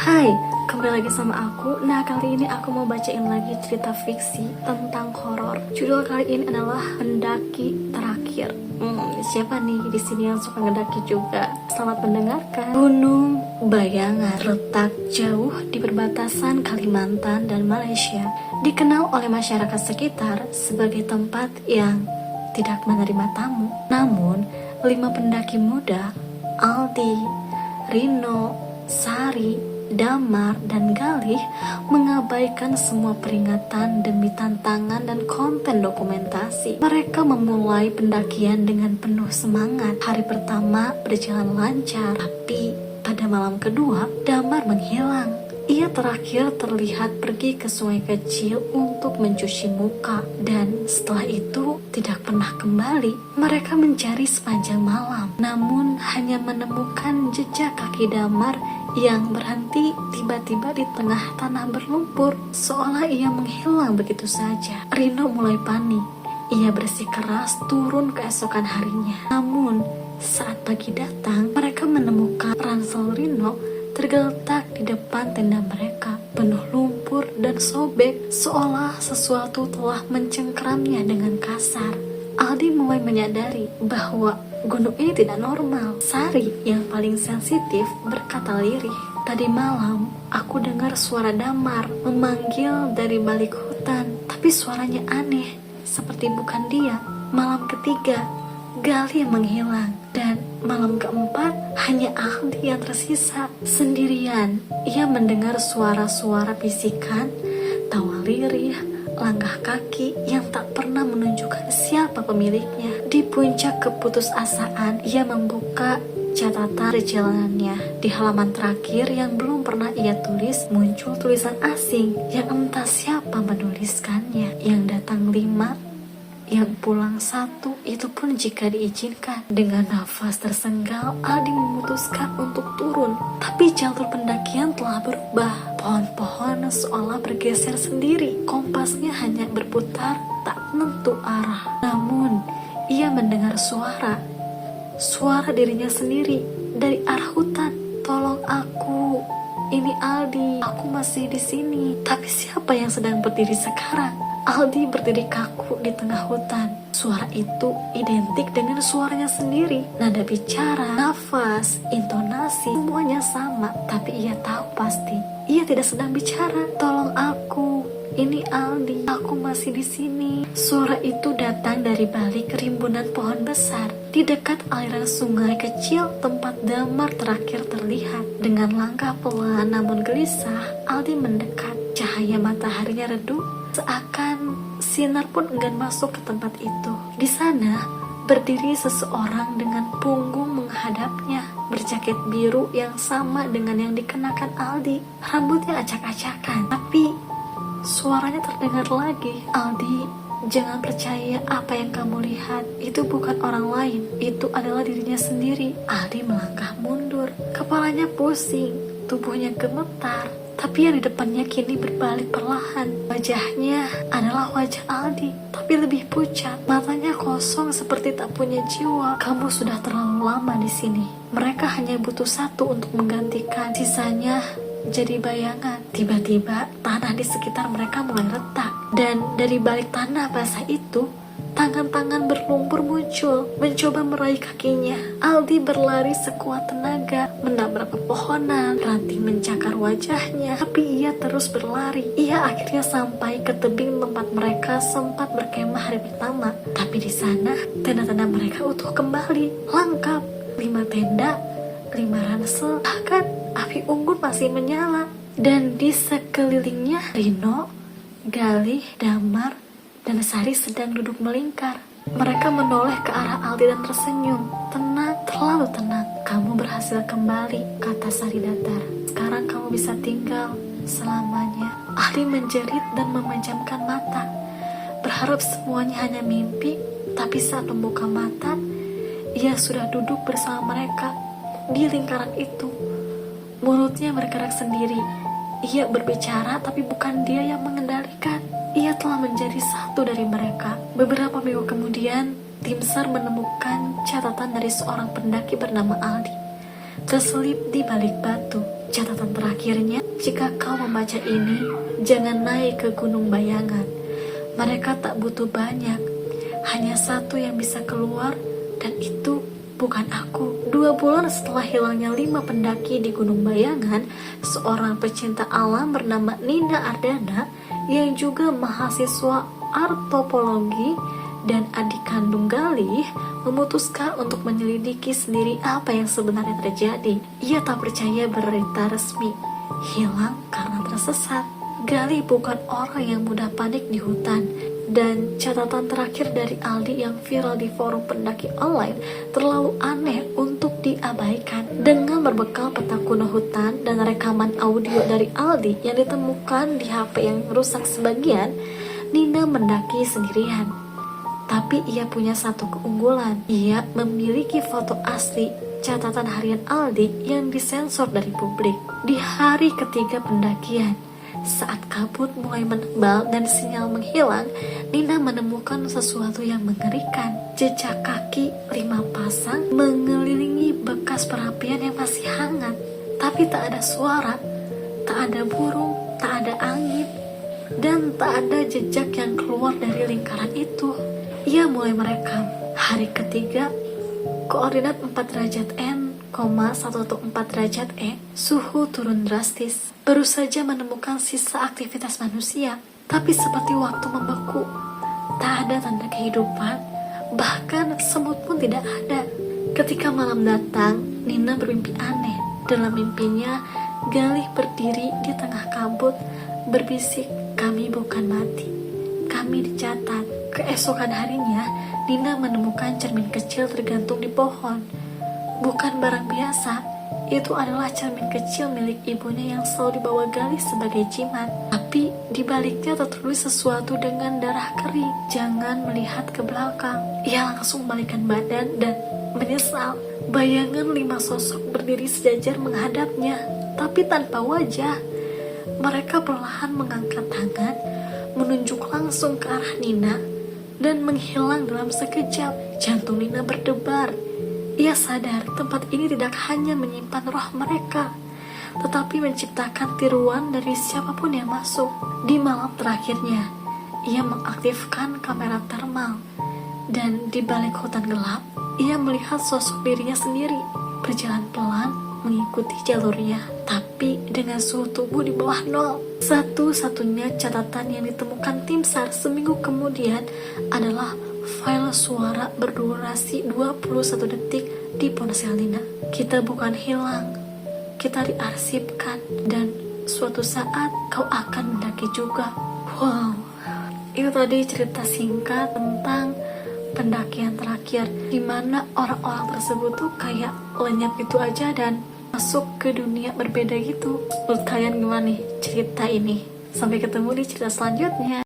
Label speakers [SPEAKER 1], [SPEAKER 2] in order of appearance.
[SPEAKER 1] Hai, kembali lagi sama aku. Nah, kali ini aku mau bacain lagi cerita fiksi tentang horor. Judul kali ini adalah Pendaki Terakhir. Siapa nih di sini yang suka ngedaki juga? Selamat mendengarkan. Gunung Bayangan terletak jauh di perbatasan Kalimantan dan Malaysia. Dikenal oleh masyarakat sekitar sebagai tempat yang tidak menerima tamu. Namun, 5 pendaki muda, Aldi, Rino, Sari, Damar, dan Galih mengabaikan semua peringatan demi tantangan dan konten dokumentasi. Mereka memulai pendakian dengan penuh semangat. Hari pertama berjalan lancar, tapi pada malam kedua Damar menghilang. Ia terakhir terlihat pergi ke sungai kecil untuk mencuci muka, dan setelah itu tidak pernah kembali. Mereka mencari sepanjang malam, namun hanya menemukan jejak kaki Damar yang berhenti tiba-tiba di tengah tanah berlumpur, seolah ia menghilang begitu saja. Rino mulai panik. Ia bersikeras turun keesokan harinya. Namun, saat pagi datang, mereka menemukan ransel Rino tergeletak di depan tenda mereka, penuh lumpur dan sobek, seolah sesuatu telah mencengkeramnya dengan kasar. Aldi mulai menyadari bahwa gunung ini tidak normal. Sari, yang paling sensitif, berkata lirih, "Tadi malam aku dengar suara Damar memanggil dari balik hutan, tapi suaranya aneh, seperti bukan dia." Malam ketiga, Galih menghilang, dan malam keempat hanya Aldi yang tersisa sendirian. Ia mendengar suara-suara bisikan, tawa lirih, langkah kaki yang tak pernah menunjukkan siapa pemiliknya. Di puncak keputusasaan, ia membuka catatan perjalanannya. Di halaman terakhir yang belum pernah ia tulis, muncul tulisan asing yang entah siapa menuliskannya. Yang datang 5, yang pulang 1, itu pun jika diizinkan. Dengan nafas tersenggal, Aldi memutuskan untuk turun. Tapi jalur pendakian telah berubah. Pohon-pohon seolah bergeser sendiri. Kompasnya hanya berputar, tak menentu arah. Namun, ia mendengar suara dirinya sendiri dari arah hutan. "Tolong aku, ini Aldi, aku masih di sini." Tapi siapa yang sedang berdiri sekarang? Aldi berdiri kaku di tengah hutan. Suara itu identik dengan suaranya sendiri. Nada bicara, nafas, intonasi, semuanya sama. Tapi ia tahu pasti, ia tidak sedang bicara. "Tolong aku, ini Aldi, aku masih di sini." Suara itu datang dari balik rimbunan pohon besar, di dekat aliran sungai kecil tempat Damar terakhir terlihat. Dengan langkah pelan namun gelisah, Aldi mendekat. Cahaya mataharinya redup, seakan sinar pun enggan masuk ke tempat itu. Di sana berdiri seseorang dengan punggung menghadapnya, berjaket biru yang sama dengan yang dikenakan Aldi. Rambutnya acak-acakan, tapi suaranya terdengar lagi. "Aldi, jangan percaya apa yang kamu lihat. Itu bukan orang lain, itu adalah dirinya sendiri." Aldi melangkah mundur, kepalanya pusing, tubuhnya gemetar. Tapi yang di depannya kini berbalik perlahan. Wajahnya adalah wajah Aldi, tapi lebih pucat. Matanya kosong seperti tak punya jiwa. "Kamu sudah terlalu lama di sini. Mereka hanya butuh 1 untuk menggantikan. Sisanya jadi bayangan." Tiba-tiba tanah di sekitar mereka mulai retak, dan dari balik tanah basah itu tangan-tangan berlumpur muncul, mencoba meraih kakinya. Aldi berlari sekuat tenaga, menabrak pepohonan, ranting mencakar wajahnya, tapi ia terus berlari. Ia akhirnya sampai ke tebing tempat mereka sempat berkemah hari pertama. Tapi di sana, tenda-tenda mereka utuh kembali, lengkap. 5 tenda, 5 ransel, bahkan api unggun masih menyala. Dan di sekelilingnya, Rino, Galih, Damar, dan Sari sedang duduk melingkar. Mereka menoleh ke arah Aldi dan tersenyum. "Tenang, terlalu tenang. Kamu berhasil kembali," kata Sari datar. "Sekarang kamu bisa tinggal selamanya." Aldi menjerit dan memejamkan mata, berharap semuanya hanya mimpi. Tapi saat membuka mata, ia sudah duduk bersama mereka di lingkaran itu. Mulutnya bergerak sendiri. Ia berbicara, tapi bukan dia yang mengendalikan. Ia telah menjadi satu dari mereka. Beberapa minggu kemudian, tim SAR menemukan catatan dari seorang pendaki bernama Aldi, terselip di balik batu. Catatan terakhirnya, jika kau membaca ini, jangan naik ke Gunung Bayangan. Mereka tak butuh banyak, hanya satu yang bisa keluar, dan itu bukan aku. 2 bulan setelah hilangnya 5 pendaki di Gunung Bayangan, seorang pecinta alam bernama Nina Ardana yang juga mahasiswa artopologi dan adik kandung Galih memutuskan untuk menyelidiki sendiri apa yang sebenarnya terjadi. Ia tak percaya berita resmi hilang karena tersesat. Galih bukan orang yang mudah panik di hutan. Dan catatan terakhir dari Aldi yang viral di forum pendaki online terlalu aneh untuk diabaikan. Dengan berbekal peta kuno hutan dan rekaman audio dari Aldi yang ditemukan di HP yang rusak sebagian, Nina mendaki sendirian. Tapi ia punya satu keunggulan. Ia memiliki foto asli catatan harian Aldi yang disensor dari publik. Di hari ketiga pendakian, saat kabut mulai menebal dan sinyal menghilang, Nina menemukan sesuatu yang mengerikan. Jejak kaki 5 pasang mengelilingi bekas perapian yang masih hangat. Tapi tak ada suara, tak ada burung, tak ada angin, dan tak ada jejak yang keluar dari lingkaran itu. Ia mulai merekam. Hari ketiga, koordinat 4 derajat N, 114 derajat E, suhu turun drastis. Baru saja menemukan sisa aktivitas manusia, tapi seperti waktu membeku. Tak ada tanda kehidupan, bahkan semut pun tidak ada. Ketika malam datang, Nina bermimpi aneh. Dalam mimpinya, Galih berdiri di tengah kabut, berbisik, "Kami bukan mati, kami dicatat." Keesokan harinya, Nina menemukan cermin kecil tergantung di pohon. Bukan barang biasa, itu adalah cermin kecil milik ibunya yang selalu dibawa Galih sebagai jimat. Tapi di baliknya tertulis sesuatu dengan darah kering. "Jangan melihat ke belakang." Ia langsung membalikkan badan dan menyesal. Bayangan 5 sosok berdiri sejajar menghadapnya, tapi tanpa wajah. Mereka perlahan mengangkat tangan, menunjuk langsung ke arah Nina, dan menghilang dalam sekejap. Jantung Nina berdebar. Ia sadar tempat ini tidak hanya menyimpan roh mereka, tetapi menciptakan tiruan dari siapapun yang masuk. Di malam terakhirnya, ia mengaktifkan kamera thermal, dan di balik hutan gelap, ia melihat sosok dirinya sendiri berjalan pelan mengikuti jalurnya, tapi dengan suhu tubuh di bawah 0. Satu-satunya catatan yang ditemukan tim SAR seminggu kemudian adalah file suara berdurasi 21 detik di ponsel Nina. Kita bukan hilang, kita diarsipkan, dan suatu saat kau akan mendaki juga. Wow, itu tadi cerita singkat tentang pendakian terakhir, dimana orang-orang tersebut tuh kayak lenyap gitu aja dan masuk ke dunia berbeda gitu. Menurut kalian gimana nih cerita ini? Sampai ketemu di cerita selanjutnya.